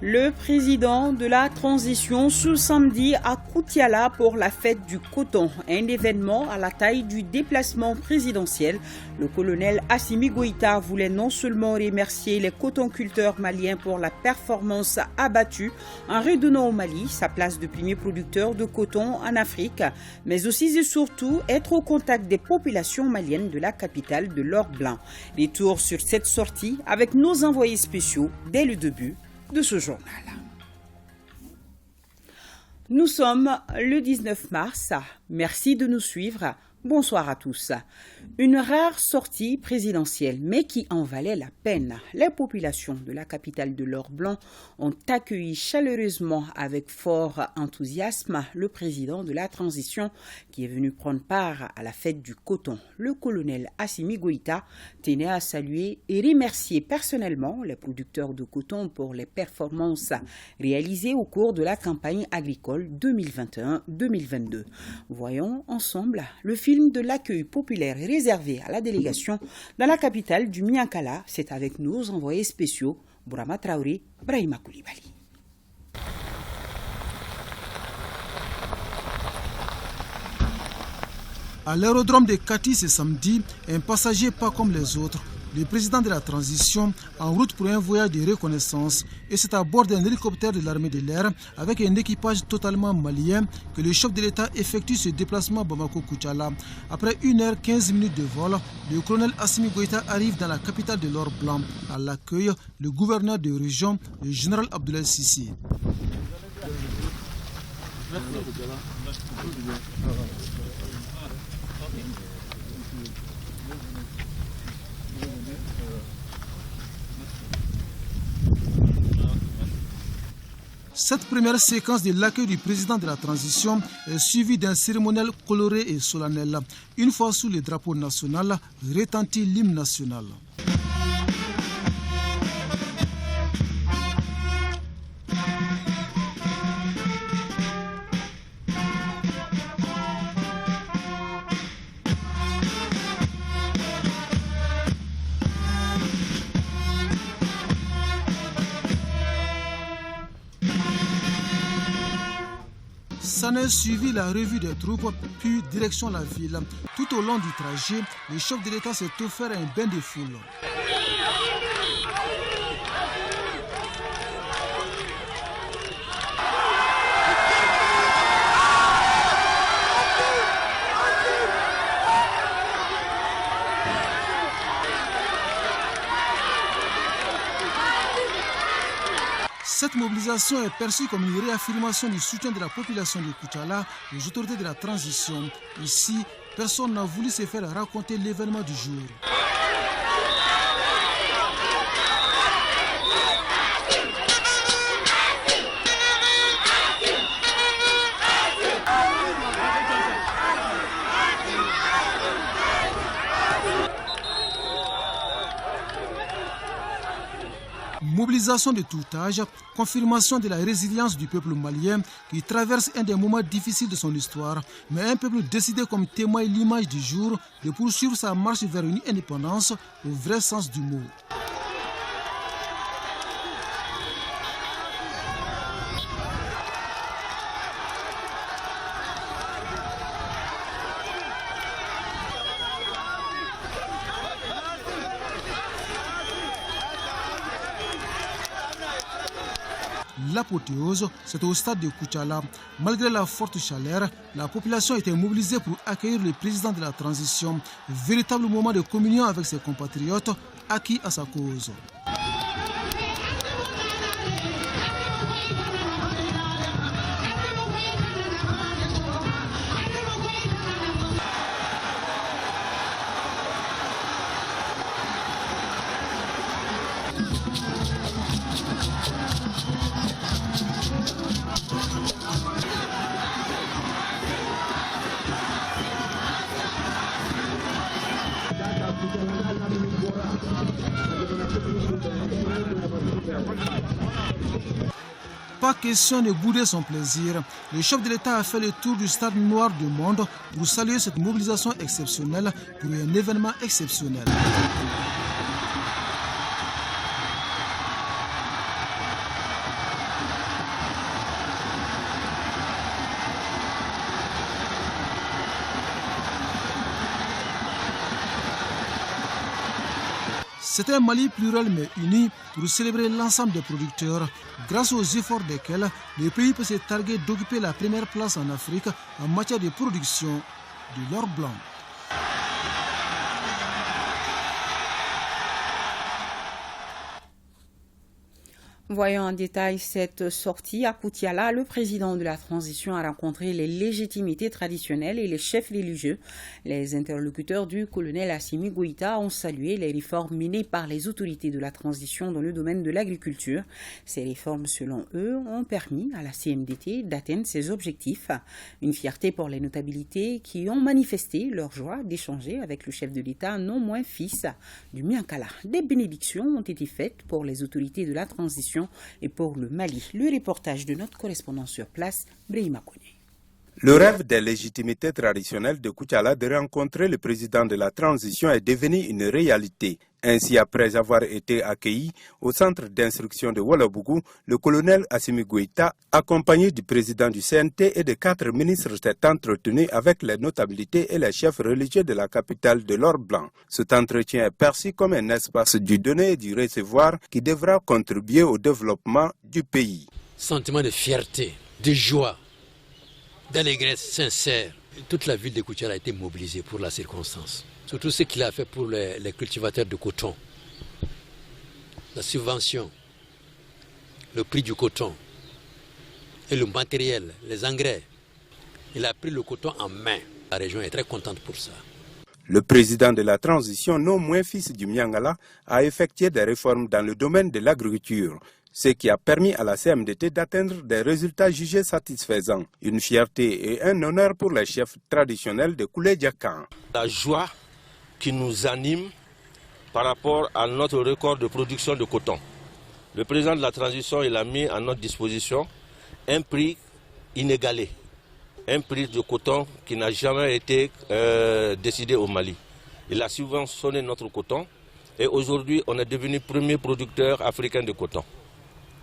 Le président de la transition ce samedi à Koutiala pour la fête du coton, un événement à la taille du déplacement présidentiel. Le colonel Assimi Goïta voulait non seulement remercier les cotonculteurs maliens pour la performance abattue en redonnant au Mali sa place de premier producteur de coton en Afrique, mais aussi et surtout être au contact des populations maliennes de la capitale de l'or blanc. Retour sur cette sortie avec nos envoyés spéciaux dès le début de ce journal. Nous sommes le 19 mars. Merci de nous suivre. Bonsoir à tous. Une rare sortie présidentielle, mais qui en valait la peine. Les populations de la capitale de l'or blanc ont accueilli chaleureusement avec fort enthousiasme le président de la transition qui est venu prendre part à la fête du coton. Le colonel Assimi Goïta tenait à saluer et remercier personnellement les producteurs de coton pour les performances réalisées au cours de la campagne agricole 2021-2022. Voyons ensemble le film de l'accueil populaire réservé à la délégation dans la capitale du Miankala. C'est avec nos envoyés spéciaux, Bourama Traoré, Brahima Koulibaly. À l'aérodrome de Kati ce samedi, un passager pas comme les autres, le président de la transition en route pour un voyage de reconnaissance, et c'est à bord d'un hélicoptère de l'armée de l'air avec un équipage totalement malien que le chef de l'État effectue ce déplacement à Bamako-Koutiala. Après 1h15 de vol, le colonel Assimi Goïta arrive dans la capitale de l'or blanc. À l'accueil, le gouverneur de région, le général Abdoulaye Sissi. Cette première séquence de l'accueil du président de la transition est suivie d'un cérémonial coloré et solennel. Une fois sous le drapeau national, retentit l'hymne national. S'en est suivi la revue des troupes, puis direction la ville. Tout au long du trajet, le chef de l'État s'est offert un bain de foule. Cette mobilisation est perçue comme une réaffirmation du soutien de la population de Koutiala aux autorités de la transition. Ici, personne n'a voulu se faire raconter l'événement du jour. Mobilisation de tout âge, confirmation de la résilience du peuple malien qui traverse un des moments difficiles de son histoire, mais un peuple décidé comme témoigne l'image du jour de poursuivre sa marche vers une indépendance au vrai sens du mot. L'apothéose, c'est au stade de Koutiala. Malgré la forte chaleur, la population était mobilisée pour accueillir le président de la transition. Véritable moment de communion avec ses compatriotes, acquis à sa cause. Pas question de bouder son plaisir. Le chef de l'État a fait le tour du stade noir du monde pour saluer cette mobilisation exceptionnelle pour un événement exceptionnel. C'est un Mali pluriel mais uni pour célébrer l'ensemble des producteurs, grâce aux efforts desquels le pays peut se targuer d'occuper la première place en Afrique en matière de production de l'or blanc. Voyons en détail cette sortie à Koutiala. Le président de la transition a rencontré les légitimités traditionnelles et les chefs religieux. Les interlocuteurs du colonel Assimi Goïta ont salué les réformes menées par les autorités de la transition dans le domaine de l'agriculture. Ces réformes, selon eux, ont permis à la CMDT d'atteindre ses objectifs. Une fierté pour les notabilités qui ont manifesté leur joie d'échanger avec le chef de l'État, non moins fils du Miankala. Des bénédictions ont été faites pour les autorités de la transition et pour le Mali. Le reportage de notre correspondant sur place, Brahima Kone. Le rêve des légitimités traditionnelles de Koutiala de rencontrer le président de la transition est devenu une réalité. Ainsi, après avoir été accueilli au centre d'instruction de Ouagadougou, le colonel Assimi Goïta, accompagné du président du CNT et de 4 ministres, s'est entretenu avec les notabilités et les chefs religieux de la capitale de l'or blanc. Cet entretien est perçu comme un espace du donner et du recevoir qui devra contribuer au développement du pays. Sentiment de fierté, de joie, d'allégresse sincère. Toute la ville de Koutiala a été mobilisée pour la circonstance. Surtout ce qu'il a fait pour les cultivateurs de coton. La subvention, le prix du coton et le matériel, les engrais. Il a pris le coton en main. La région est très contente pour ça. Le président de la transition, non moins fils du Miangala, a effectué des réformes dans le domaine de l'agriculture, ce qui a permis à la CMDT d'atteindre des résultats jugés satisfaisants. Une fierté et un honneur pour les chefs traditionnels de Koulé-Diakan. La joie qui nous anime par rapport à notre record de production de coton. Le président de la transition il a mis à notre disposition un prix inégalé, un prix de coton qui n'a jamais été décidé au Mali. Il a subventionné notre coton et aujourd'hui on est devenu premier producteur africain de coton.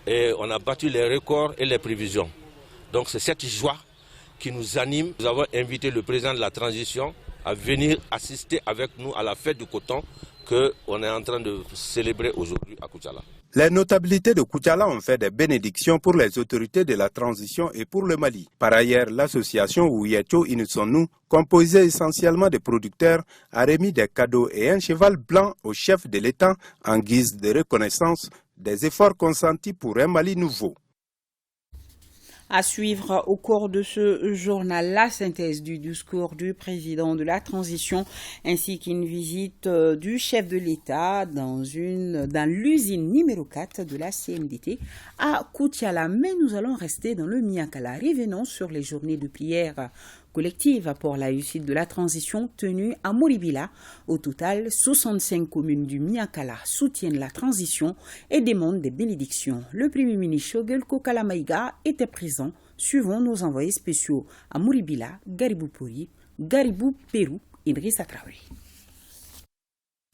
Et on a battu les records et les prévisions. Donc c'est cette joie qui nous anime. Nous avons invité le président de la transition à venir assister avec nous à la fête du coton qu'on est en train de célébrer aujourd'hui à Koutiala. Les notabilités de Koutiala ont fait des bénédictions pour les autorités de la transition et pour le Mali. Par ailleurs, l'association Ouyecho Inusonu, composée essentiellement de producteurs, a remis des cadeaux et un cheval blanc au chef de l'État en guise de reconnaissance des efforts consentis pour un Mali nouveau. À suivre au cours de ce journal, la synthèse du discours du président de la transition ainsi qu'une visite du chef de l'État dans l'usine numéro 4 de la CMDT à Koutiala. Mais nous allons rester dans le Miankala. Revenons sur les journées de prière collective pour la réussite de la transition tenue à Moribila. Au total, 65 communes du Miankala soutiennent la transition et demandent des bénédictions. Le premier ministre Shogel Kokalamaïga était présent. Suivons nos envoyés spéciaux à Moribila, Garibou Pérou, Idrissa Traoré.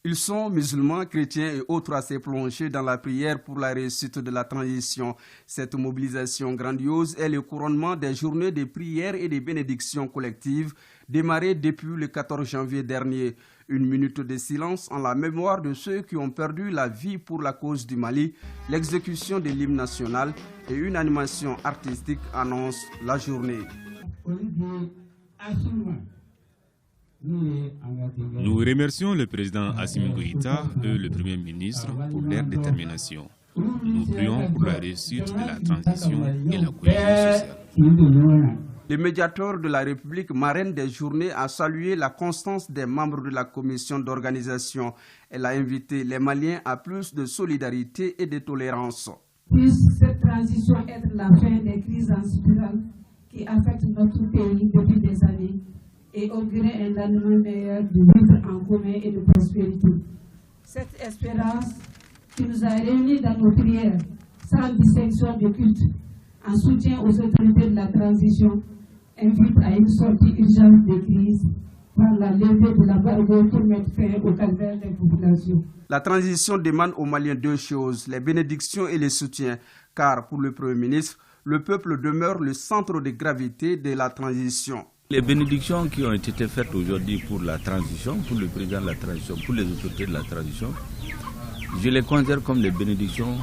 Ils sont musulmans, chrétiens et autres à se plonger dans la prière pour la réussite de la transition. Cette mobilisation grandiose est le couronnement des journées de prière et de bénédictions collectives démarrées depuis le 14 janvier dernier. Une minute de silence en la mémoire de ceux qui ont perdu la vie pour la cause du Mali, l'exécution de l'hymne national et une animation artistique annoncent la journée. Nous remercions le président Assimi Goïta et le premier ministre pour leur détermination. Nous prions pour la réussite de la transition et la cohésion sociale. Le médiateur de la République, marraine des journées, a salué la constance des membres de la commission d'organisation. Elle a invité les Maliens à plus de solidarité et de tolérance. Puisse cette transition être la fin des crises en spirale qui affectent notre pays depuis des années et augurer un lendemain meilleur de vivre en commun et de prospérité. Cette espérance qui nous a réunis dans nos prières, sans distinction de culte, en soutien aux autorités de la transition, invite à une sortie urgente des crises par la levée de l'embargo pour mettre fin au calvaire des populations. La transition demande aux Maliens deux choses, les bénédictions et les soutiens, car pour le Premier ministre, le peuple demeure le centre de gravité de la transition. Les bénédictions qui ont été faites aujourd'hui pour la transition, pour le président de la transition, pour les autorités de la transition, je les considère comme des bénédictions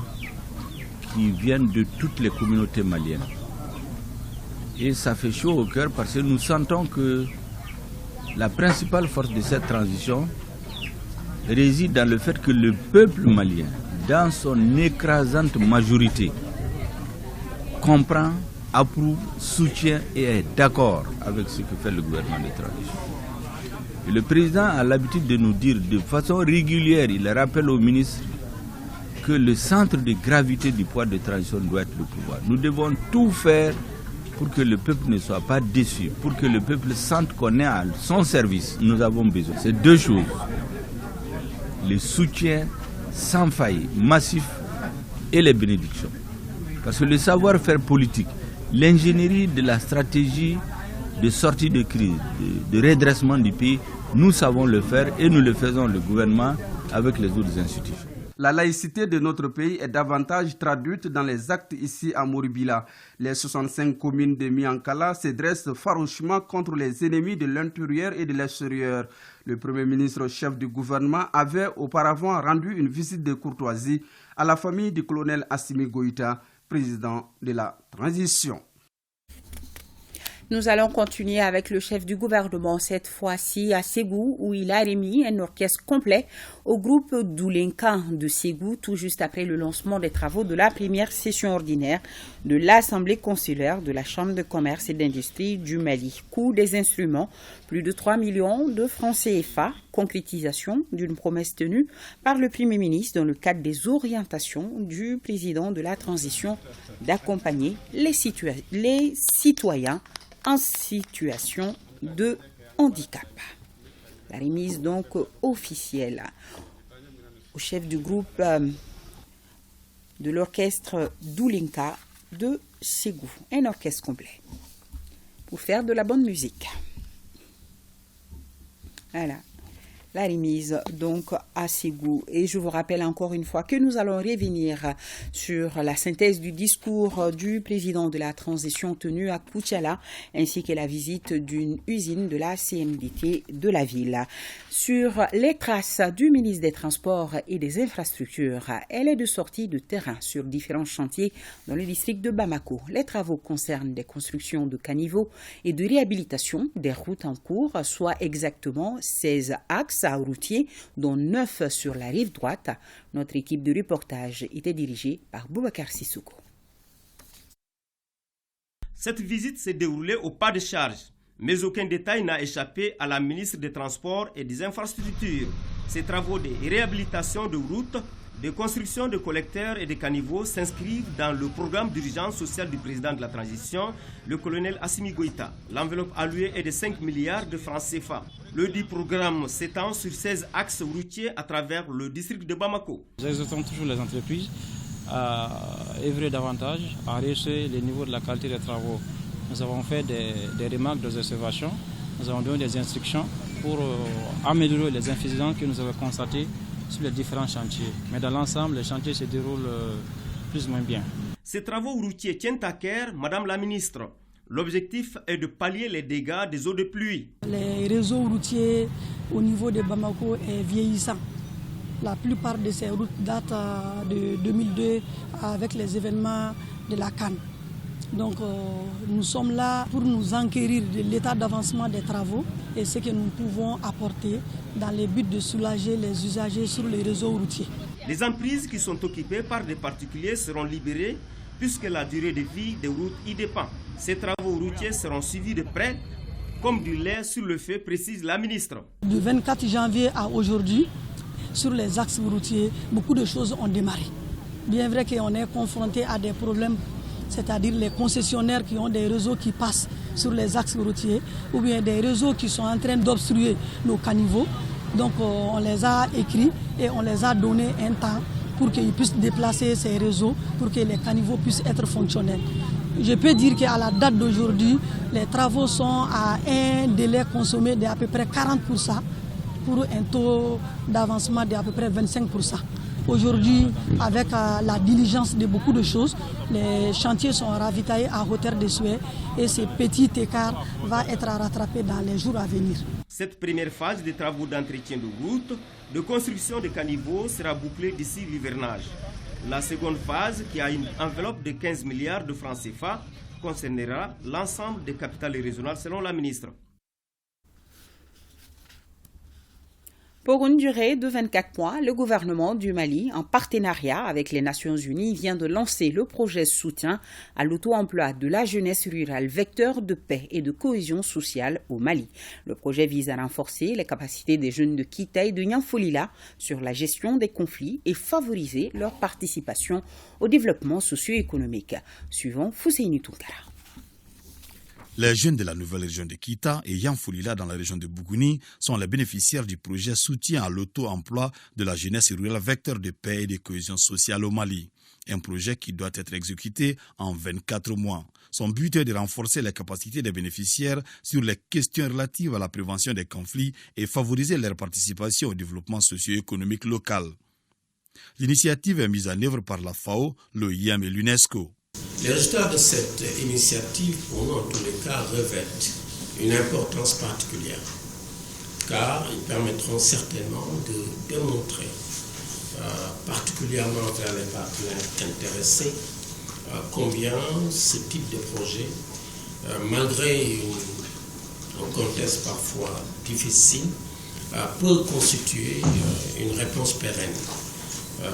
qui viennent de toutes les communautés maliennes. Et ça fait chaud au cœur parce que nous sentons que la principale force de cette transition réside dans le fait que le peuple malien, dans son écrasante majorité, comprend, approuve, soutient et est d'accord avec ce que fait le gouvernement de transition. Et le président a l'habitude de nous dire de façon régulière, il rappelle au ministre que le centre de gravité du pouvoir de transition doit être le pouvoir. Nous devons tout faire pour que le peuple ne soit pas déçu, pour que le peuple sente qu'on est à son service. Nous avons besoin. C'est deux choses. Le soutien sans faille, massif, et les bénédictions. Parce que le savoir-faire politique, l'ingénierie de la stratégie de sortie de crise, de redressement du pays, nous savons le faire et nous le faisons, le gouvernement, avec les autres institutions. La laïcité de notre pays est davantage traduite dans les actes ici à Moribila. Les 65 communes de Miankala se dressent farouchement contre les ennemis de l'intérieur et de l'extérieur. Le Premier ministre chef du gouvernement avait auparavant rendu une visite de courtoisie à la famille du colonel Assimi Goïta, président de la transition. Nous allons continuer avec le chef du gouvernement, cette fois-ci à Ségou, où il a remis un orchestre complet au groupe Doulenka de Ségou, tout juste après le lancement des travaux de la première session ordinaire de l'Assemblée consulaire de la Chambre de commerce et d'industrie du Mali. Coût des instruments, plus de 3 millions de francs CFA, concrétisation d'une promesse tenue par le Premier ministre dans le cadre des orientations du président de la transition d'accompagner les citoyens en situation de handicap. La remise donc officielle au chef du groupe de l'orchestre Doulenka de Ségou, un orchestre complet pour faire de la bonne musique. Voilà. La remise donc à Ségou. Et je vous rappelle encore une fois que nous allons revenir sur la synthèse du discours du président de la transition tenu à Koutiala, ainsi que la visite d'une usine de la CMDT de la ville. Sur les traces du ministre des Transports et des Infrastructures, elle est de sortie de terrain sur différents chantiers dans le district de Bamako. Les travaux concernent des constructions de caniveaux et de réhabilitation des routes en cours, soit exactement 16 axes routiers, dont 9 sur la rive droite. Notre équipe de reportage était dirigée par Boubacar Sissoko. Cette visite s'est déroulée au pas de charge, mais aucun détail n'a échappé à la ministre des Transports et des Infrastructures. Ces travaux de réhabilitation de routes, de construction de collecteurs et de caniveaux s'inscrivent dans le programme d'urgence sociale du président de la transition, le colonel Assimi Goïta. L'enveloppe allouée est de 5 milliards de francs CFA. Le dit programme s'étend sur 16 axes routiers à travers le district de Bamako. Nous exhortons toujours les entreprises à œuvrer davantage, à réussir le niveau de la qualité des travaux. Nous avons fait des remarques, des observations, nous avons donné des instructions pour améliorer les incidents que nous avons constatés sur les différents chantiers. Mais dans l'ensemble, les chantiers se déroulent plus ou moins bien. Ces travaux routiers tiennent à cœur, Madame la Ministre. L'objectif est de pallier les dégâts des eaux de pluie. Les réseaux routiers au niveau de Bamako est vieillissant. La plupart de ces routes datent de 2002 avec les événements de la Cannes. Donc nous sommes là pour nous enquérir de l'état d'avancement des travaux et ce que nous pouvons apporter dans le but de soulager les usagers sur les réseaux routiers. Les emprises qui sont occupées par des particuliers seront libérées puisque la durée de vie des routes y dépend. Ces travaux routiers seront suivis de près comme du lait sur le feu, précise la ministre. Du 24 janvier à aujourd'hui, sur les axes routiers, beaucoup de choses ont démarré. Bien vrai qu'on est confronté à des problèmes, c'est-à-dire les concessionnaires qui ont des réseaux qui passent sur les axes routiers ou bien des réseaux qui sont en train d'obstruer nos caniveaux. Donc on les a écrits et on les a donné un temps pour qu'ils puissent déplacer ces réseaux, pour que les caniveaux puissent être fonctionnels. Je peux dire qu'à la date d'aujourd'hui, les travaux sont à un délai consommé d'à peu près 40% pour un taux d'avancement d'à peu près 25%. Aujourd'hui, avec la diligence de beaucoup de choses, les chantiers sont ravitaillés à hauteur de souhait et ce petit écart va être rattrapé dans les jours à venir. Cette première phase des travaux d'entretien de route, de construction de caniveaux sera bouclée d'ici l'hivernage. La seconde phase, qui a une enveloppe de 15 milliards de francs CFA, concernera l'ensemble des capitales régionales selon la ministre. Pour une durée de 24 mois, le gouvernement du Mali, en partenariat avec les Nations Unies, vient de lancer le projet soutien à l'auto-emploi de la jeunesse rurale, vecteur de paix et de cohésion sociale au Mali. Le projet vise à renforcer les capacités des jeunes de Kita et de Nyanfolila sur la gestion des conflits et favoriser leur participation au développement socio-économique. Suivant Fousseini Tunkara. Les jeunes de la nouvelle région de Kita et Yanfolila dans la région de Bougouni sont les bénéficiaires du projet soutien à l'auto-emploi de la jeunesse rurale vecteur de paix et de cohésion sociale au Mali. Un projet qui doit être exécuté en 24 mois. Son but est de renforcer les capacités des bénéficiaires sur les questions relatives à la prévention des conflits et favoriser leur participation au développement socio-économique local. L'initiative est mise en œuvre par la FAO, l'OIM et l'UNESCO. Les résultats de cette initiative, pour nous en tous les cas, revêtent une importance particulière, car ils permettront certainement de démontrer, particulièrement vers les partenaires intéressés, combien ce type de projet, malgré un contexte parfois difficile, peut constituer une réponse pérenne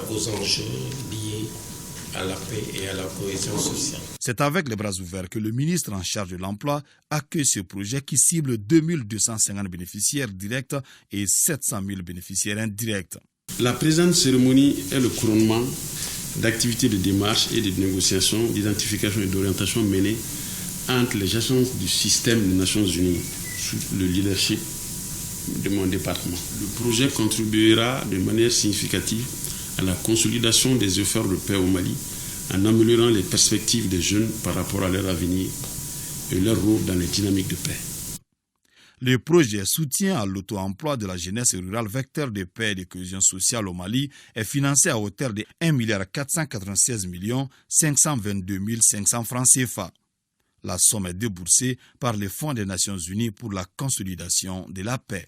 aux enjeux liés à la paix et à la cohésion sociale. C'est avec les bras ouverts que le ministre en charge de l'emploi accueille ce projet qui cible 2250 bénéficiaires directs et 700 000 bénéficiaires indirects. La présente cérémonie est le couronnement d'activités de démarche et de négociation, d'identification et d'orientation menées entre les agences du système des Nations Unies sous le leadership de mon département. Le projet contribuera de manière significative à la consolidation des efforts de paix au Mali, en améliorant les perspectives des jeunes par rapport à leur avenir et leur rôle dans les dynamiques de paix. Le projet soutien à l'auto-emploi de la jeunesse rurale vecteur de paix et de cohésion sociale au Mali est financé à hauteur de 1 496 522 500 francs CFA. La somme est déboursée par les fonds des Nations Unies pour la consolidation de la paix.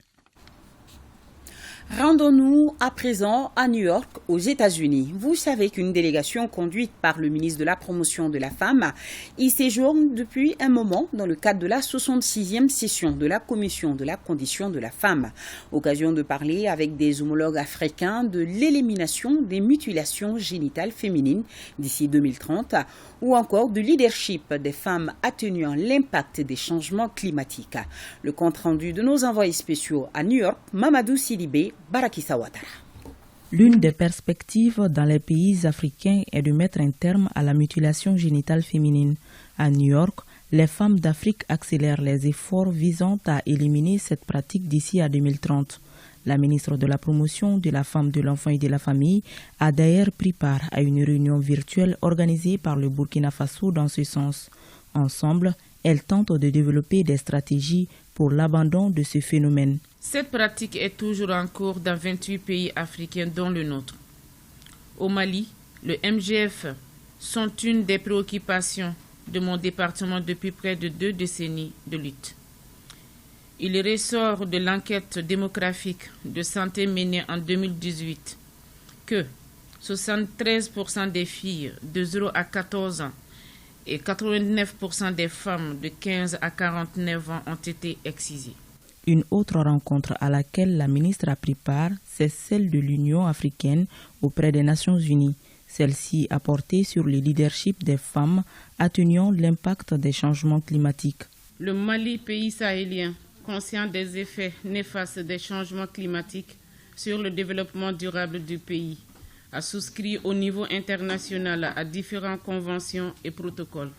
Rendons-nous à présent à New York, aux États-Unis. Vous savez qu'une délégation conduite par le ministre de la Promotion de la Femme y séjourne depuis un moment dans le cadre de la 66e session de la Commission de la Condition de la Femme. Occasion de parler avec des homologues africains de l'élimination des mutilations génitales féminines d'ici 2030 ou encore du leadership des femmes atténuant l'impact des changements climatiques. Le compte-rendu de nos envoyés spéciaux à New York, Mamadou Sidibé, Barakissa Ouattara. L'une des perspectives dans les pays africains est de mettre un terme à la mutilation génitale féminine. À New York, les femmes d'Afrique accélèrent les efforts visant à éliminer cette pratique d'ici à 2030. La ministre de la Promotion de la Femme, de l'Enfant et de la Famille a d'ailleurs pris part à une réunion virtuelle organisée par le Burkina Faso dans ce sens. Ensemble, elles tentent de développer des stratégies pour l'abandon de ce phénomène. Cette pratique est toujours en cours dans 28 pays africains dont le nôtre. Au Mali, le MGF sont une des préoccupations de mon département depuis près de 2 décennies de lutte. Il ressort de l'enquête démographique de santé menée en 2018 que 73% des filles de 0 à 14 ans et 89% des femmes de 15 à 49 ans ont été excisées. Une autre rencontre à laquelle la ministre a pris part, c'est celle de l'Union africaine auprès des Nations Unies. Celle-ci a porté sur le leadership des femmes atténuant l'impact des changements climatiques. Le Mali, pays sahélien, conscient des effets néfastes des changements climatiques sur le développement durable du pays, a souscrit au niveau international à différentes conventions et protocoles.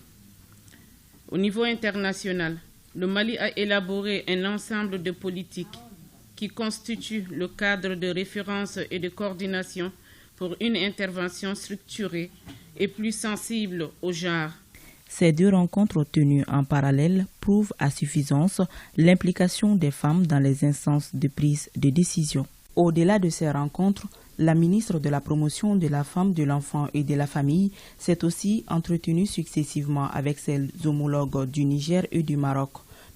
Au niveau international, le Mali a élaboré un ensemble de politiques qui constituent le cadre de référence et de coordination pour une intervention structurée et plus sensible au genre. Ces 2 rencontres tenues en parallèle prouvent à suffisance l'implication des femmes dans les instances de prise de décision. Au-delà de ces rencontres, la ministre de la Promotion de la Femme, de l'Enfant et de la Famille s'est aussi entretenue successivement avec ses homologues du Niger et du Maroc.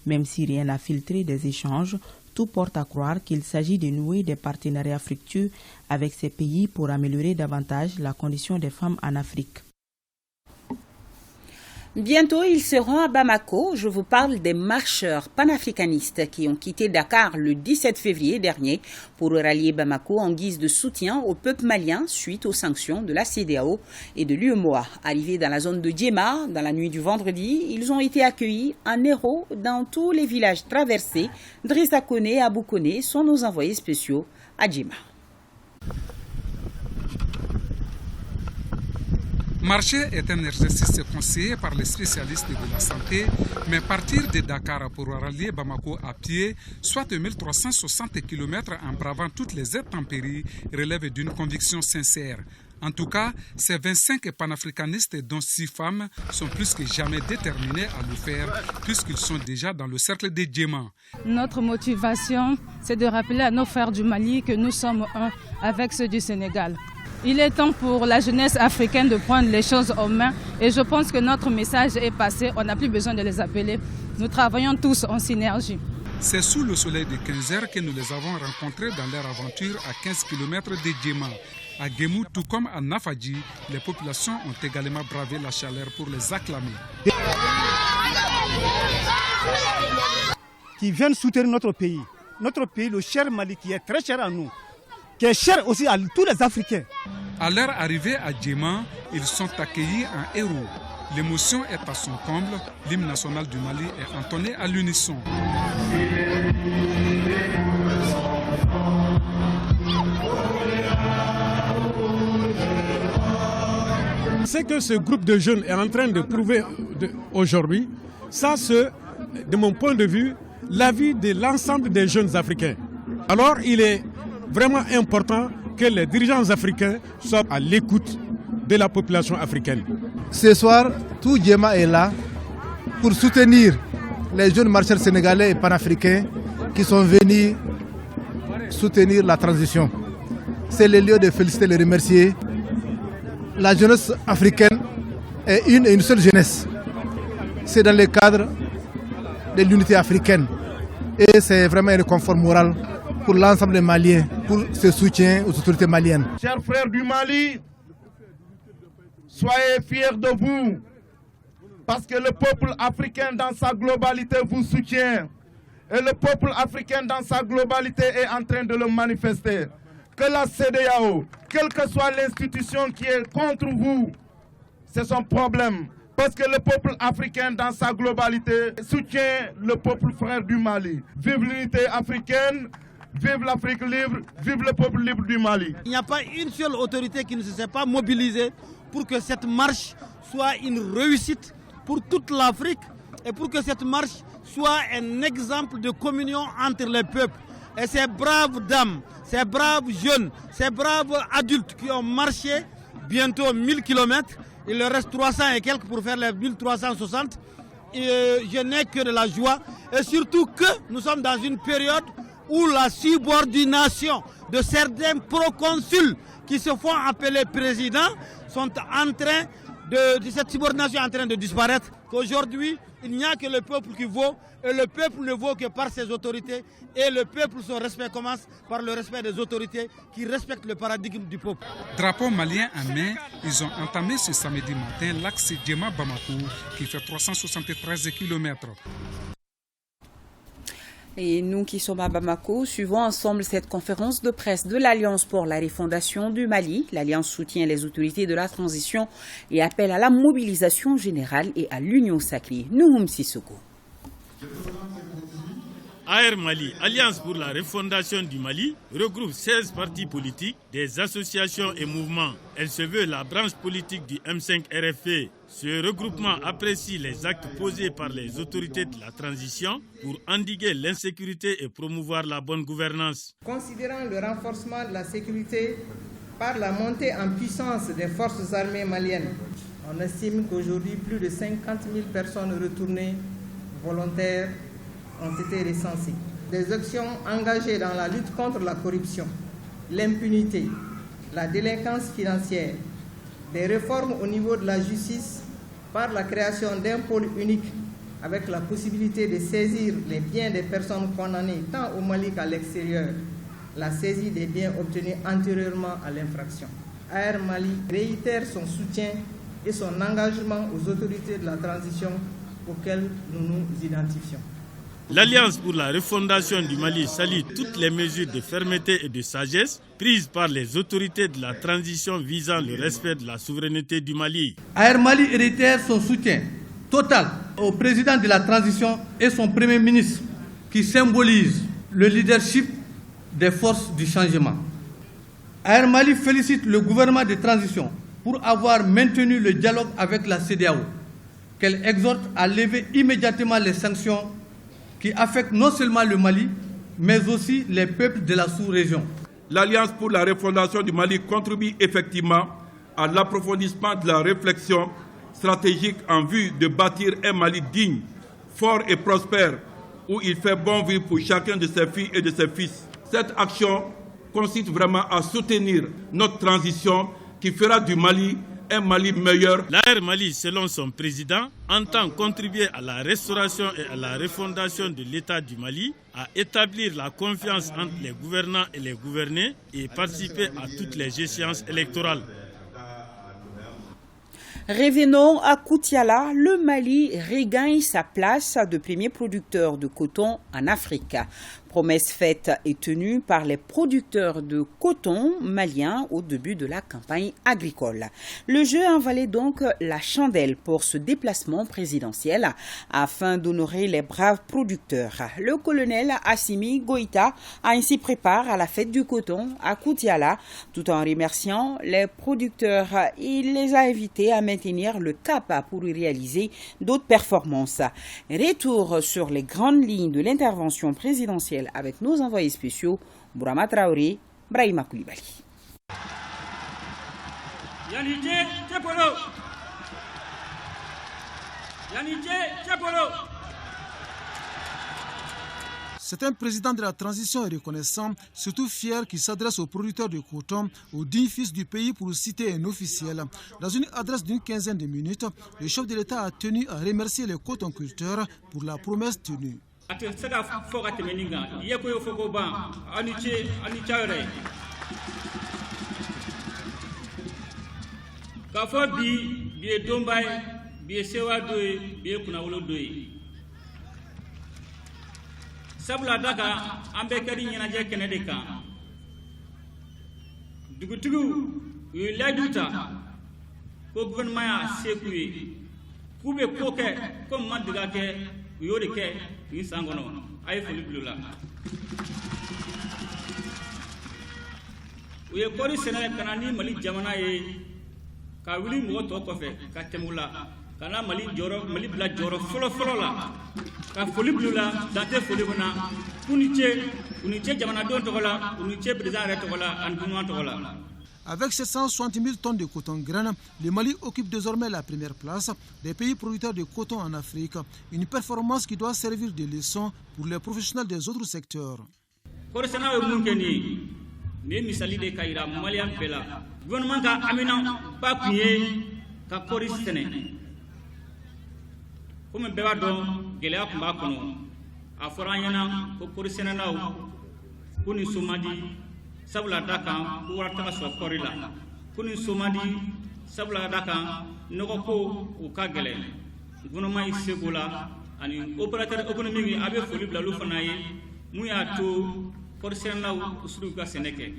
Même si rien n'a filtré des échanges, Tout porte à croire qu'il s'agit de nouer des partenariats fructueux avec ces pays pour améliorer davantage la condition des femmes en Afrique. Bientôt, ils seront à Bamako. Je vous parle des marcheurs panafricanistes qui ont quitté Dakar le 17 février dernier pour rallier Bamako en guise de soutien au peuple malien suite aux sanctions de la CEDEAO et de l'UEMOA. Arrivés dans la zone de Djema, dans la nuit du vendredi, ils ont été accueillis en héros dans tous les villages traversés. Drissa Kone et Abou Kone sont nos envoyés spéciaux à Djema. Marcher est un exercice conseillé par les spécialistes de la santé, mais partir de Dakar pour rallier Bamako à pied, soit 1360 km en bravant toutes les intempéries, relève d'une conviction sincère. En tout cas, ces 25 panafricanistes, dont 6 femmes, sont plus que jamais déterminés à le faire, puisqu'ils sont déjà dans le cercle des Djema. Notre motivation, c'est de rappeler à nos frères du Mali que nous sommes un avec ceux du Sénégal. Il est temps pour la jeunesse africaine de prendre les choses en main et je pense que notre message est passé, on n'a plus besoin de les appeler. Nous travaillons tous en synergie. C'est sous le soleil de 15h que nous les avons rencontrés dans leur aventure à 15 km de Djema. À Gemou, tout comme à Nafadji, les populations ont également bravé la chaleur pour les acclamer. Qui viennent soutenir notre pays, le cher Mali qui est très cher à nous, qui est cher aussi à tous les Africains. À leur arrivée à Djema, ils sont accueillis en héros. L'émotion est à son comble, l'hymne national du Mali est entonné à l'unisson. Ce que ce groupe de jeunes est en train de prouver aujourd'hui, ça c'est, de mon point de vue, l'avis de l'ensemble des jeunes Africains. Alors il est vraiment important que les dirigeants africains soient à l'écoute de la population africaine. Ce soir, tout Djema est là pour soutenir les jeunes marcheurs sénégalais et panafricains qui sont venus soutenir la transition. C'est le lieu de féliciter et de remercier. La jeunesse africaine est une et une seule jeunesse. C'est dans le cadre de l'unité africaine. Et c'est vraiment un réconfort moral pour l'ensemble des Maliens, pour ce soutien aux autorités maliennes. Chers frères du Mali, soyez fiers de vous, parce que le peuple africain dans sa globalité vous soutient. Et le peuple africain dans sa globalité est en train de le manifester. Que la CEDEAO, quelle que soit l'institution qui est contre vous, c'est son problème. Parce que le peuple africain dans sa globalité soutient le peuple frère du Mali. Vive l'unité africaine, vive l'Afrique libre, vive le peuple libre du Mali. Il n'y a pas une seule autorité qui ne se soit pas mobilisée pour que cette marche soit une réussite pour toute l'Afrique et pour que cette marche soit un exemple de communion entre les peuples. Et ces braves dames, ces braves jeunes, ces braves adultes qui ont marché bientôt 1000 km, il leur reste 300 et quelques pour faire les 1360. Et je n'ai que de la joie. Et surtout que nous sommes dans une période où la subordination de certains proconsuls qui se font appeler présidents sont en train cette subordination est en train de disparaître. Qu'aujourd'hui, il n'y a que le peuple qui vaut, et le peuple ne vaut que par ses autorités, et le peuple, son respect commence par le respect des autorités qui respectent le paradigme du peuple. Drapeau malien en main, ils ont entamé ce samedi matin l'axe Djema-Bamako qui fait 373 km. Et nous qui sommes à Bamako, suivons ensemble cette conférence de presse de l'Alliance pour la refondation du Mali. L'Alliance soutient les autorités de la transition et appelle à la mobilisation générale et à l'union sacrée. Nouhoum Sissoko. AR Mali, Alliance pour la refondation du Mali, regroupe 16 partis politiques, des associations et mouvements. Elle se veut la branche politique du M5 RFP. Ce regroupement apprécie les actes posés par les autorités de la transition pour endiguer l'insécurité et promouvoir la bonne gouvernance. Considérant le renforcement de la sécurité par la montée en puissance des forces armées maliennes, on estime qu'aujourd'hui plus de 50 000 personnes retournées volontaires ont été recensées. Des actions engagées dans la lutte contre la corruption, l'impunité, la délinquance financière, des réformes au niveau de la justice par la création d'un pôle unique avec la possibilité de saisir les biens des personnes condamnées tant au Mali qu'à l'extérieur, la saisie des biens obtenus antérieurement à l'infraction. Air Mali réitère son soutien et son engagement aux autorités de la transition auxquelles nous nous identifions. L'Alliance pour la refondation du Mali salue toutes les mesures de fermeté et de sagesse prises par les autorités de la transition visant le respect de la souveraineté du Mali. Air Mali réitère son soutien total au président de la transition et son premier ministre qui symbolise le leadership des forces du changement. Air Mali félicite le gouvernement de transition pour avoir maintenu le dialogue avec la CEDEAO, qu'elle exhorte à lever immédiatement les sanctions qui affectent non seulement le Mali, mais aussi les peuples de la sous-région. L'Alliance pour la refondation du Mali contribue effectivement à l'approfondissement de la réflexion stratégique en vue de bâtir un Mali digne, fort et prospère, où il fait bon vivre pour chacun de ses filles et de ses fils. Cette action consiste vraiment à soutenir notre transition qui fera du Mali un Mali meilleur. L'Air Mali, selon son président, entend contribuer à la restauration et à la refondation de l'État du Mali, à établir la confiance entre les gouvernants et les gouvernés et participer à toutes les échéances électorales. Revenons à Koutiala, le Mali regagne sa place de premier producteur de coton en Afrique. Promesse faite et tenue par les producteurs de coton maliens au début de la campagne agricole. Le jeu en valait donc la chandelle pour ce déplacement présidentiel afin d'honorer les braves producteurs. Le colonel Assimi Goïta a ainsi préparé à la fête du coton à Koutiala tout en remerciant les producteurs. Il les a invités à maintenir le cap pour y réaliser d'autres performances. Retour sur les grandes lignes de l'intervention présidentielle avec nos envoyés spéciaux, Bourama Traoré, Brahima Koulibaly. C'est un président de la transition et reconnaissant, surtout fier, qui s'adresse aux producteurs de coton, aux dignes fils du pays pour citer un officiel. Dans une adresse d'une quinzaine de minutes, le chef de l'État a tenu à remercier les cotonculteurs pour la promesse tenue. sabula daga an bɛ kɛri ɲɛnajɛ kɛnɛ de kan dugutigiw u ye layidu ta ko gouvernement y'a se k'u ye k'u bɛ ko kɛ ko ma dega kɛ u y'o de kɛ nin san kɔnɔ a ye foli bila o la u ye kɔɔri sɛnɛ ka na ni Mali jamana ye ka wuli mɔgɔ tɔ kɔfɛ ka tɛmɛ u la ka na Mali bila jɔyɔrɔ fɔlɔ la ka foli bila la dante foli kɔnɔ u ni ce jamanadenw tɔgɔ la u ni ce président yɛrɛ tɔgɔ la ani gouvernement tɔgɔ la. Avec 760 000 tonnes de coton graine, le Mali occupe désormais la première place des pays producteurs de coton en Afrique. Une performance qui doit servir de leçon pour les professionnels des autres secteurs. Kɔɔri sɛnɛ ye mun kɛ nin ye misali de ka yira maliyɛn bɛɛ la gouvernement ka amina ba kun ye ka kɔɔri sɛnɛ komi bɛɛ b'a dɔn gɛlɛya tun b'a kɔnɔ a fɔra an ɲɛna ko kɔɔri sɛnɛlaw ko nin so man di sabula da kan ko wari taga sɔrɔ kɔɔri la ko nin so man di sabula da kan nɔgɔ ko u ka gɛlɛn gouvernement yi seko la ani opérateur économique a bɛ foli bila olu fana ye mun y'a to kɔɔri sɛnɛlaw u suru ka sɛnɛ kɛ.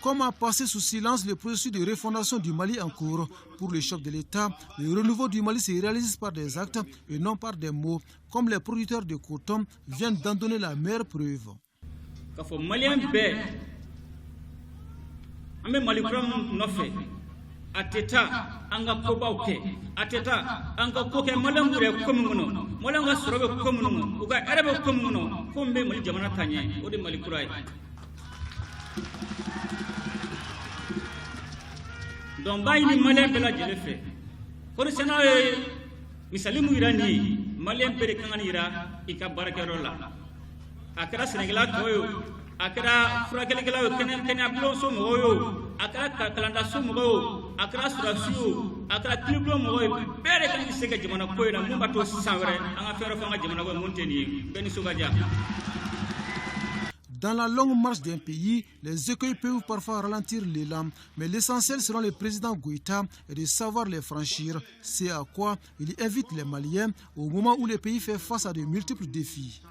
Comment passer sous silence le processus de refondation du Mali en cours? Pour le chef de l'État, le renouveau du Mali se réalise par des actes et non par des mots, comme les producteurs de coton viennent d'en donner la meilleure preuve. K'a fɔ maliyɛn bɛɛ an bɛ Mali kura min nɔfɛ a tɛ taa an ka kobaw kɛ a tɛ taa an ka ko kɛ maliyɛnw yɛrɛ ko min kɔnɔ maliyɛnw ka sɔrɔ bɛ ko minnu kɔnɔ u ka hɛrɛ bɛ ko min kɔnɔ ko min bɛ Mali jamana ta ɲɛ o de Mali kura ye. Donc b'a ɲini maliyɛn bɛɛ lajɛlen fɛ kɔɔri sɛnɛ ye misali mun yira nin ye maliyɛn bɛɛ de kan ka nin yira i ka baarakɛyɔrɔ la a kɛra sɛnɛkɛla tɔ ye o a kɛra furakɛlikɛla ye kɛnɛya bulonso mɔgɔw ye o akara kalanda so mo akara surasio akara triblo mo bere kan ki sega jamana ko ina mo bato sanwere anga fero fanga jamana ko monteni beni sogaja. Dans la longue marche d'un pays, les écueils peuvent parfois ralentir l'élan, mais l'essentiel selon le président Goïta est de savoir les franchir. C'est à quoi il invite les Maliens au moment où le pays fait face à de multiples défis.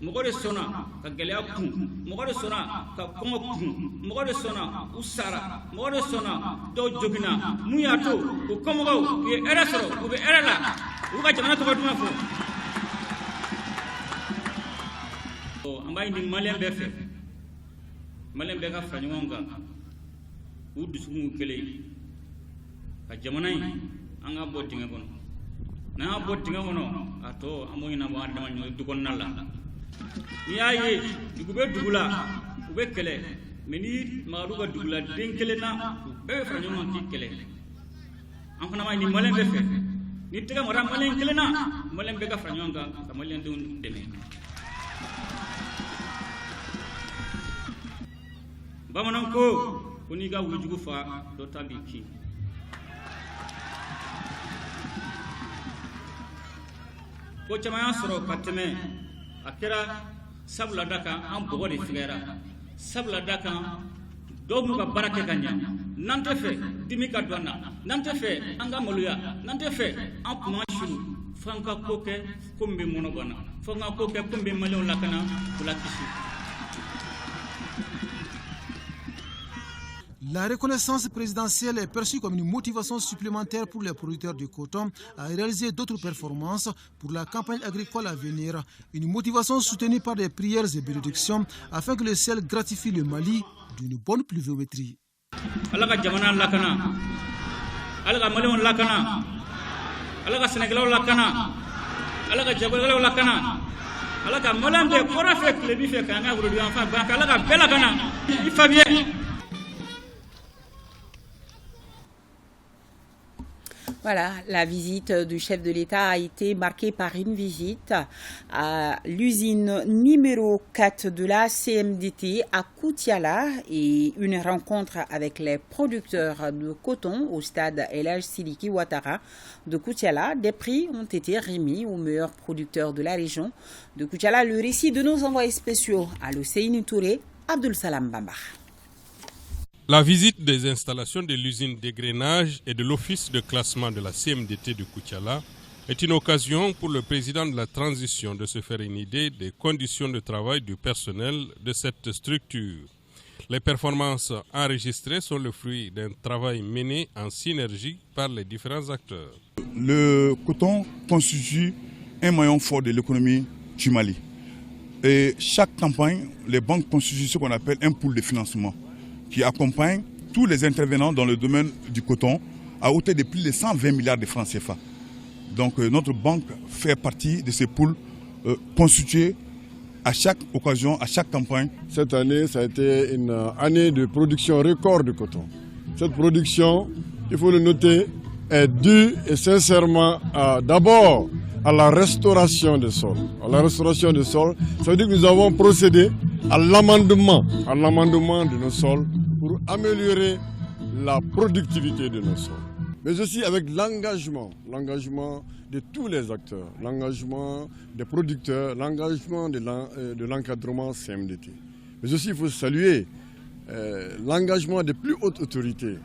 Mugore sona ka gelea kun mugore sona ka kongo kun mugore sona usara mugore sona do jogina muyato ko komogo ye era soro ko be era la uga jamana to batuma fo o ambay ni malen be fe malen be ka fanjonga u dusumu kele ka jamana yi anga botinga bono na botinga bono ato amoyina mo adama nyo dukon nalla ni aye dugube dugula ube kele meni maruga dugula den kele na be franyo man ki kele an fana ma ni malen be fe ni tega mara malen kele na malen be ka franyo nga ka malen dun deme bamanan ko kuni ga wujugu fa do tabiki ko chama soro kateme akira sabula daka an bogo de figera sabula daka dogu ka barake kanya nante fe dimi ka donna nante fe anga maluya nante fe an kuma shuru fanka koke kumbi monogona fanka koke kumbi malon lakana kula kishi. La reconnaissance présidentielle est perçue comme une motivation supplémentaire pour les producteurs de coton à réaliser d'autres performances pour la campagne agricole à venir. Une motivation soutenue par des prières et bénédictions afin que le ciel gratifie le Mali d'une bonne pluviométrie. Alaga jamana lakana, alaga Malion lakana, alaga Sénégal lakana, alaga Djabel lakana, alaga Molambe kora fait le bife kanga aujourd'hui enfin banka alaga belakana, il fa bien. Voilà, la visite du chef de l'État a été marquée par une visite à l'usine numéro 4 de la CMDT à Koutiala et une rencontre avec les producteurs de coton au stade El Hadj Sidiki Ouattara de Koutiala. Des prix ont été remis aux meilleurs producteurs de la région de Koutiala. Le récit de nos envoyés spéciaux à l'Océine Touré, Abdul Salam Bamba. La visite des installations de l'usine d'égrainage et de l'office de classement de la CMDT de Koutiala est une occasion pour le président de la transition de se faire une idée des conditions de travail du personnel de cette structure. Les performances enregistrées sont le fruit d'un travail mené en synergie par les différents acteurs. Le coton constitue un maillon fort de l'économie du Mali. Et chaque campagne, les banques constituent ce qu'on appelle un pool de financement qui accompagne tous les intervenants dans le domaine du coton à hauteur de plus de 120 milliards de francs CFA. Donc notre banque fait partie de ces pools constitués à chaque occasion, à chaque campagne. Cette année, ça a été une année de production record de coton. Cette production, il faut le noter, est due et sincèrement d'abord à la restauration des sols. À la restauration des sols, ça veut dire que nous avons procédé à l'amendement de nos sols pour améliorer la productivité de nos sols. Mais aussi avec l'engagement de tous les acteurs, l'engagement des producteurs, l'engagement de l'encadrement CMDT. Mais aussi il faut saluer l'engagement des plus hautes autorités,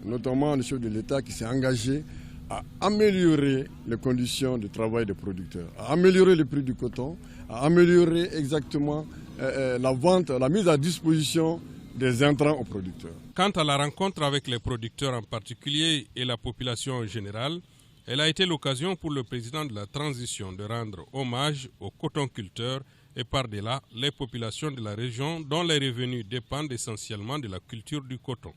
notamment le chef de l'État qui s'est engagé à améliorer les conditions de travail des producteurs, à améliorer le prix du coton, à améliorer exactement la vente, la mise à disposition des intrants aux producteurs. Quant à la rencontre avec les producteurs en particulier et la population en général, elle a été l'occasion pour le président de la transition de rendre hommage aux cotonculteurs et par-delà les populations de la région dont les revenus dépendent essentiellement de la culture du coton.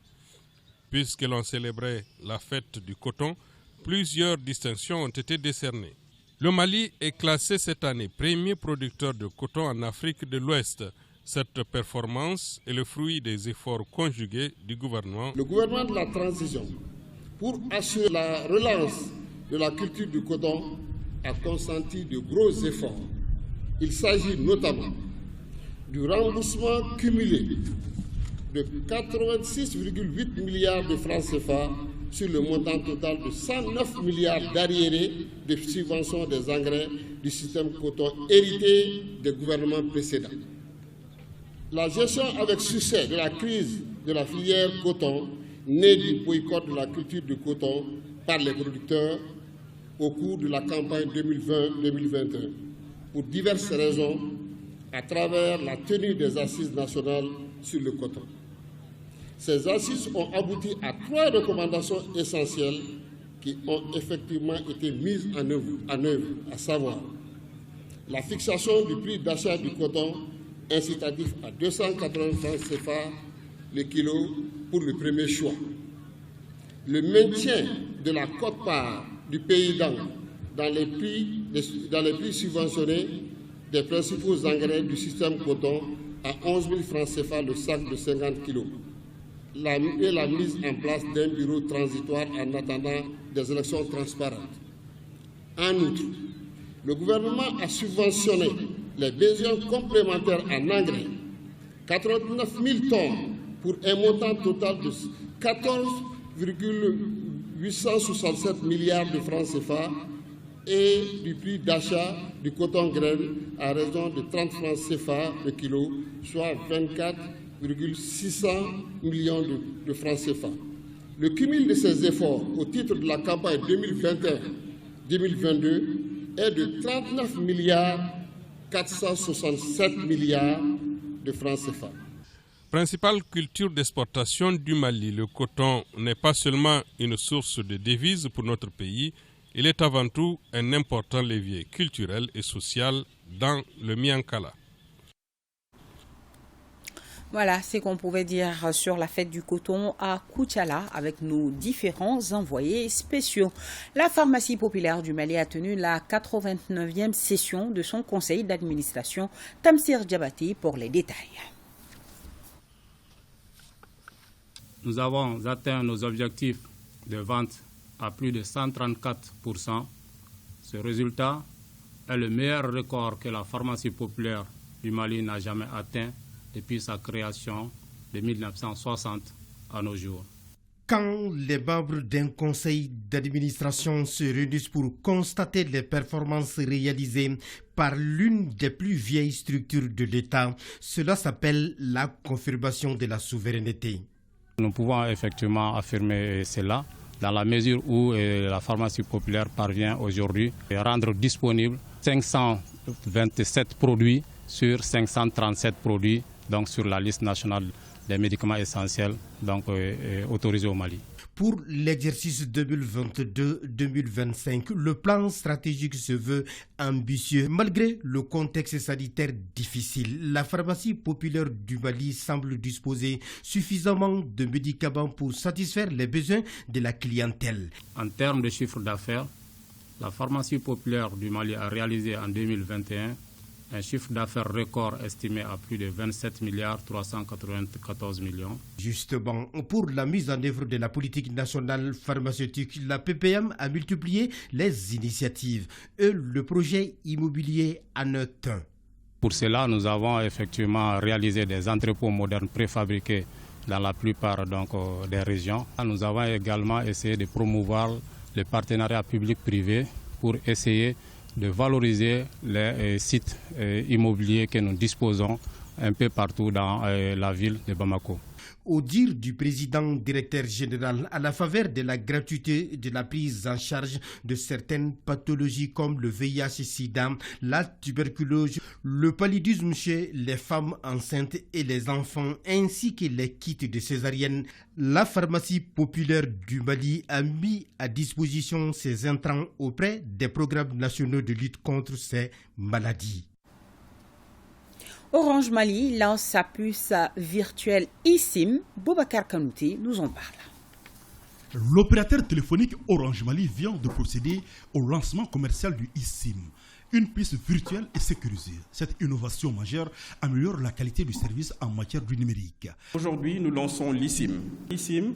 Puisque l'on célébrait la fête du coton, plusieurs distinctions ont été décernées. Le Mali est classé cette année premier producteur de coton en Afrique de l'Ouest. Cette performance est le fruit des efforts conjugués du gouvernement. Le gouvernement de la transition pour assurer la relance de la culture du coton, a consenti de gros efforts. Il s'agit notamment du remboursement cumulé de 86,8 milliards de francs CFA sur le montant total de 109 milliards d'arriérés de subventions des engrais du système coton hérité des gouvernements précédents. La gestion avec succès de la crise de la filière coton, née du boycott de la culture du coton par les producteurs au cours de la campagne 2020-2021, pour diverses raisons, à travers la tenue des assises nationales sur le coton. Ces assises ont abouti à 3 recommandations essentielles qui ont effectivement été mises en œuvre, à savoir la fixation du prix d'achat du coton incitatif à 280 francs CFA le kilo pour le premier choix, le maintien de la quote-part du pays dans les prix subventionnés des principaux engrais du système coton à 11 000 francs CFA le sac de 50 kg, et la mise en place d'un bureau transitoire en attendant des élections transparentes. En outre, le gouvernement a subventionné les besoins complémentaires en engrais, 89 000 tonnes pour un montant total de 14,867 milliards de francs CFA et du prix d'achat du coton graine à raison de 30 francs CFA le kilo, soit 24,600 millions de francs CFA. Le cumul de ces efforts au titre de la campagne 2021-2022 est de 39 milliards 467 milliards de francs CFA. Principale culture d'exportation du Mali, le coton n'est pas seulement une source de devises pour notre pays, il est avant tout un important levier culturel et social dans le Miankala. Voilà ce qu'on pouvait dire sur la fête du coton à Koutiala avec nos différents envoyés spéciaux. La pharmacie populaire du Mali a tenu la 89e session de son conseil d'administration. Tamsir Djabati pour les détails. Nous avons atteint nos objectifs de vente à plus de 134%. Ce résultat est le meilleur record que la pharmacie populaire du Mali n'a jamais atteint depuis sa création de 1960 à nos jours. Quand les membres d'un conseil d'administration se réunissent pour constater les performances réalisées par l'une des plus vieilles structures de l'État, cela s'appelle la confirmation de la souveraineté. Nous pouvons effectivement affirmer cela dans la mesure où la pharmacie populaire parvient aujourd'hui à rendre disponibles 527 produits sur 537 produits donc sur la liste nationale des médicaments essentiels donc, autorisés au Mali. Pour l'exercice 2022-2025, le plan stratégique se veut ambitieux. Malgré le contexte sanitaire difficile, la pharmacie populaire du Mali semble disposer suffisamment de médicaments pour satisfaire les besoins de la clientèle. En termes de chiffre d'affaires, la pharmacie populaire du Mali a réalisé en 2021 un chiffre d'affaires record estimé à plus de 27 milliards 394 millions. Justement, pour la mise en œuvre de la politique nationale pharmaceutique, la PPM a multiplié les initiatives et le projet immobilier en est un. Pour cela, nous avons effectivement réalisé des entrepôts modernes préfabriqués dans la plupart donc, des régions. Nous avons également essayé de promouvoir le partenariat public-privé pour essayer de valoriser les sites immobiliers que nous disposons un peu partout dans la ville de Bamako. Au dire du président directeur général, à la faveur de la gratuité de la prise en charge de certaines pathologies comme le VIH-Sida, la tuberculose, le paludisme chez les femmes enceintes et les enfants, ainsi que les kits de césarienne, la pharmacie populaire du Mali a mis à disposition ses intrants auprès des programmes nationaux de lutte contre ces maladies. Orange Mali lance sa puce virtuelle eSIM. Boubacar Kanouté nous en parle. L'opérateur téléphonique Orange Mali vient de procéder au lancement commercial du eSIM, une puce virtuelle et sécurisée. Cette innovation majeure améliore la qualité du service en matière du numérique. Aujourd'hui, nous lançons l'eSIM. l'eSIM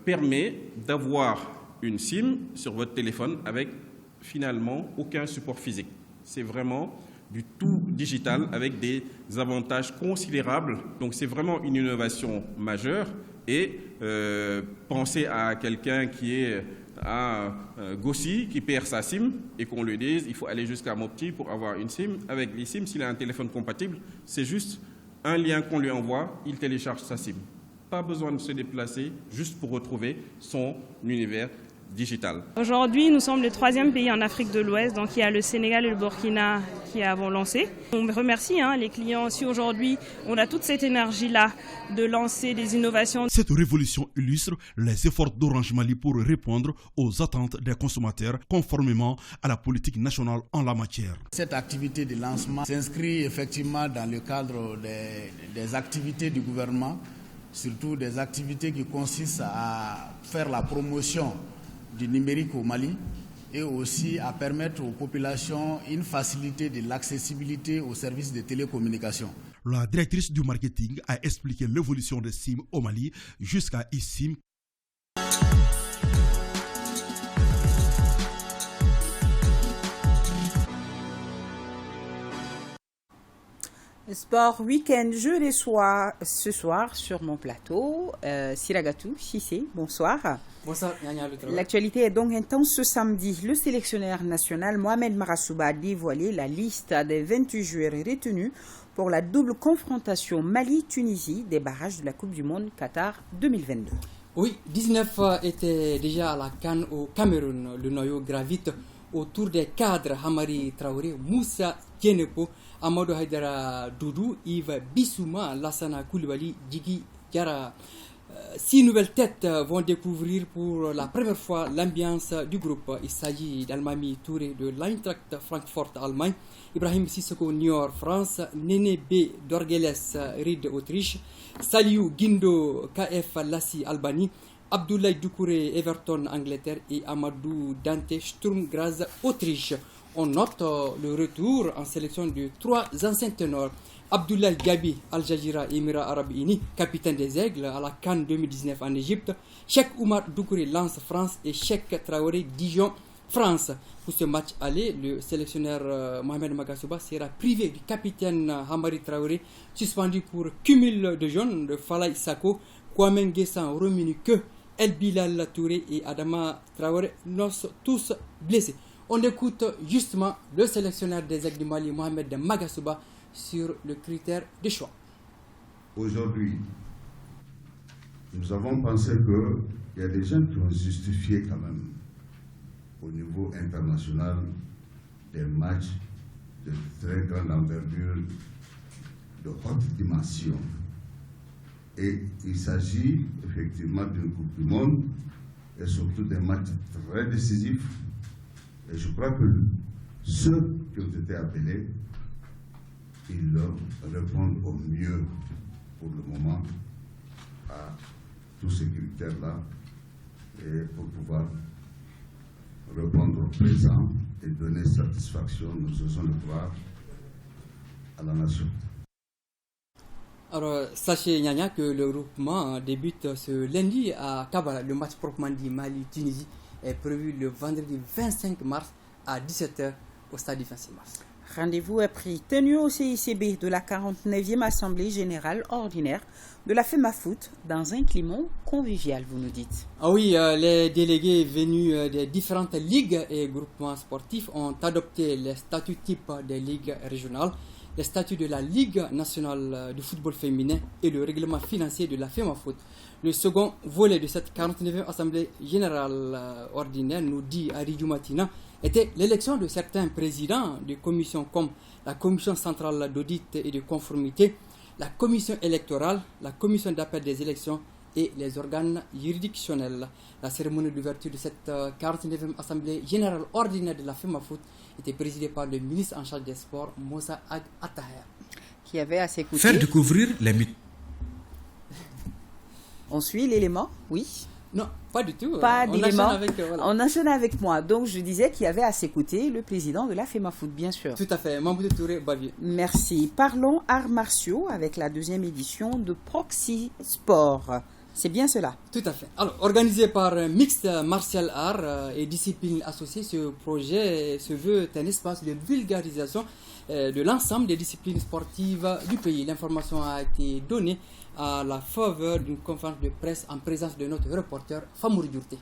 permet d'avoir une SIM sur votre téléphone avec finalement aucun support physique. C'est vraiment du tout digital avec des avantages considérables. Donc c'est vraiment une innovation majeure. Et pensez à quelqu'un qui est à Gossi, qui perd sa SIM et qu'on lui dise il faut aller jusqu'à Mopti pour avoir une SIM. Avec les SIM, s'il a un téléphone compatible, c'est juste un lien qu'on lui envoie, il télécharge sa SIM. Pas besoin de se déplacer juste pour retrouver son univers digital. Aujourd'hui, nous sommes le 3e pays en Afrique de l'Ouest, donc il y a le Sénégal et le Burkina qui avons lancé. On remercie les clients. Si aujourd'hui on a toute cette énergie-là de lancer des innovations. Cette révolution illustre les efforts d'Orange Mali pour répondre aux attentes des consommateurs conformément à la politique nationale en la matière. Cette activité de lancement s'inscrit effectivement dans le cadre des activités du gouvernement, surtout des activités qui consistent à faire la promotion du numérique au Mali et aussi à permettre aux populations une facilité de l'accessibilité aux services de télécommunications. La directrice du marketing a expliqué l'évolution des SIM au Mali jusqu'à eSIM. Sport Week-end, je les sois ce soir sur mon plateau. Siragatou Cissé, bonsoir. Bonsoir. L'actualité est donc intense ce samedi. Le sélectionneur national Mohamed Marasouba a dévoilé la liste des 28 joueurs retenus pour la double confrontation Mali-Tunisie des barrages de la Coupe du Monde Qatar 2022. Oui, 19 étaient déjà à la CAN au Cameroun. Le noyau gravite autour des cadres Hamari Traoré, Moussa Dienepo, Amadou Haidara Doudou, Yves Bissouma, Lassana Koulibaly, Djigui Diarra. 6 nouvelles têtes vont découvrir pour la première fois l'ambiance du groupe. Il s'agit d'Almami Touré de l'Eintracht Francfort, Allemagne, Ibrahim Sissoko, Niort, France, Néné B. Dorgeles, Ried, Autriche, Saliou Guindo, KF Lassi, Albanie, Abdoulaye Doucouré, Everton, Angleterre et Amadou Dante, Sturm Graz, Autriche. On note le retour en sélection de 3 anciens ténors. Abdoulaye Gabi, Al Jazeera, Émirats Arabes Unis, capitaine des Aigles à la CAN 2019 en Égypte. Cheikh Oumar Doucouré, Lens, France et Cheikh Traoré, Dijon, France. Pour ce match aller, le sélectionneur Mohamed Magasouba sera privé du capitaine Hamari Traoré, suspendu pour cumul de jaunes de Falaye Sako, Kwame Nguessan, Rominu Que, El Bilal Touré et Adama Traoré, tous blessés. On écoute justement le sélectionneur des Aigles du Mali, Mohamed Magasouba, sur le critère de choix. Aujourd'hui, nous avons pensé qu'il y a des gens qui ont justifié quand même au niveau international des matchs de très grande envergure, de haute dimension. Et il s'agit effectivement d'une Coupe du Monde et surtout des matchs très décisifs. Et je crois que ceux qui ont été appelés, ils leur répondent au mieux pour le moment à tous ces critères-là et pour pouvoir répondre au présent et donner satisfaction, nous osons le croire, à la nation. Alors, sachez, Nyanya, que le regroupement débute ce lundi à Kabbalah. Le match proprement dit Mali-Tunisie est prévu le vendredi 25 mars à 17h au stade du 26 mars. Rendez-vous est pris. Tenu au CICB de la 49e Assemblée Générale Ordinaire de la FEMAFOOT dans un climat convivial, vous nous dites. Ah oui, les délégués venus des différentes ligues et groupements sportifs ont adopté les statuts types des ligues régionales, les statuts de la Ligue nationale du football féminin et le règlement financier de la FEMAFOOT. Le second volet de cette 49e Assemblée Générale Ordinaire, nous dit Aridou Matina, était l'élection de certains présidents de commissions comme la Commission centrale d'audit et de conformité, la Commission électorale, la Commission d'appel des élections et les organes juridictionnels. La cérémonie d'ouverture de cette 49e Assemblée Générale Ordinaire de la FEMAFOOT était présidée par le ministre en charge des sports, Moussa Ag Attaher. Qui avait à s'écouter. Faire découvrir les mythes. On suit l'élément, oui. Non, pas du tout. Pas d'élément. On enchaîne avec moi. Donc, je disais qu'il y avait à s'écouter le président de la FEMAFOOT, bien sûr. Tout à fait, Mamoudou Touré Bavier. Merci. Parlons arts martiaux avec la 2e édition de Proxy Sport. C'est bien cela. Tout à fait. Alors, organisé par Mixed Martial Arts et disciplines associées, ce projet se veut un espace de vulgarisation de l'ensemble des disciplines sportives du pays. L'information a été donnée à la faveur d'une conférence de presse en présence de notre reporter Famouri Djourté.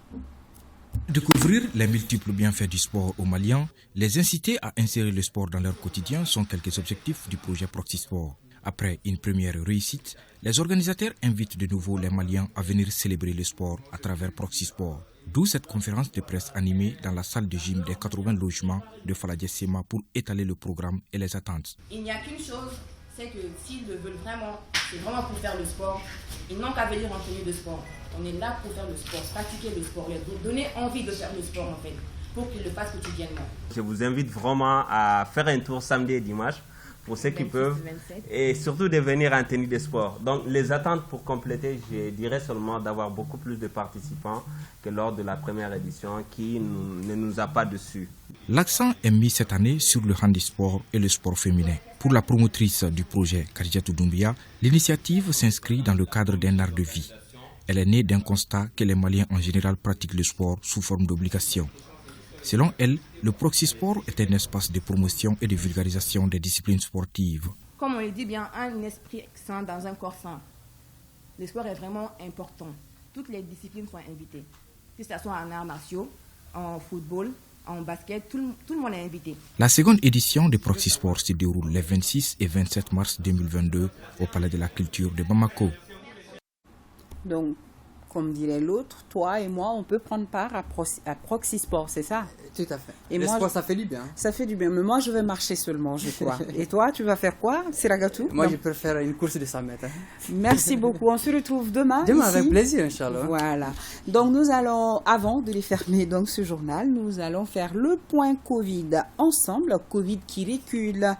Découvrir les multiples bienfaits du sport aux Maliens, les inciter à insérer le sport dans leur quotidien sont quelques objectifs du projet Proxisport. Après une première réussite, les organisateurs invitent de nouveau les Maliens à venir célébrer le sport à travers Proxisport. D'où cette conférence de presse animée dans la salle de gym des 80 logements de Faladjessema pour étaler le programme et les attentes. Il n'y a qu'une chose, c'est que s'ils le veulent vraiment, c'est vraiment pour faire le sport, ils n'ont qu'à venir en tenue de sport. On est là pour faire le sport, pratiquer le sport, leur donner envie de faire le sport en fait, pour qu'ils le fassent quotidiennement. Je vous invite vraiment à faire un tour samedi et dimanche pour ceux qui peuvent, et surtout de venir en tenue de sport. Donc les attentes pour compléter, je dirais seulement d'avoir beaucoup plus de participants que lors de la première édition qui ne nous a pas déçus. L'accent est mis cette année sur le handisport et le sport féminin. Pour la promotrice du projet, Khadijatou Doumbia, l'initiative s'inscrit dans le cadre d'un art de vie. Elle est née d'un constat que les Maliens en général pratiquent le sport sous forme d'obligation. Selon elle, le Proxisport est un espace de promotion et de vulgarisation des disciplines sportives. Comme on le dit bien, un esprit sain dans un corps sain. Le sport est vraiment important. Toutes les disciplines sont invitées. Que ce soit en arts martiaux, en football, en basket, tout le monde est invité. La seconde édition de Proxisport se déroule les 26 et 27 mars 2022 au Palais de la Culture de Bamako. Donc, comme dirait l'autre, toi et moi, on peut prendre part à Proxisport, c'est ça? Tout à fait. Et le moi, sport, ça fait du bien. Ça fait du bien, mais moi, je vais marcher seulement, je crois. Et toi, tu vas faire quoi, Siragatou? Moi, je peux faire une course de 100 mètres. Merci beaucoup. On se retrouve demain. Demain, ici. avec plaisir, Inch'Allah. Voilà. Donc, nous allons, avant de les fermer, donc, ce journal, nous allons faire le point Covid ensemble. Covid qui recule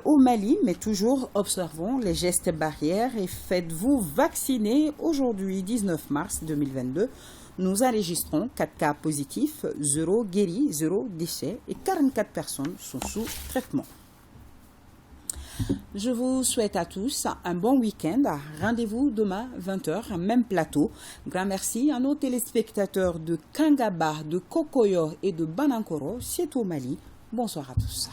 au Mali, mais toujours observons les gestes barrières et faites-vous vacciner. Aujourd'hui, 19 mars 2022. Nous enregistrons 4 cas positifs, 0 guéris, 0 décès et 44 personnes sont sous traitement. Je vous souhaite à tous un bon week-end. Rendez-vous demain 20h, même plateau. Grand merci à nos téléspectateurs de Kangaba, de Kokoyo et de Banankoro. C'est au Mali. Bonsoir à tous.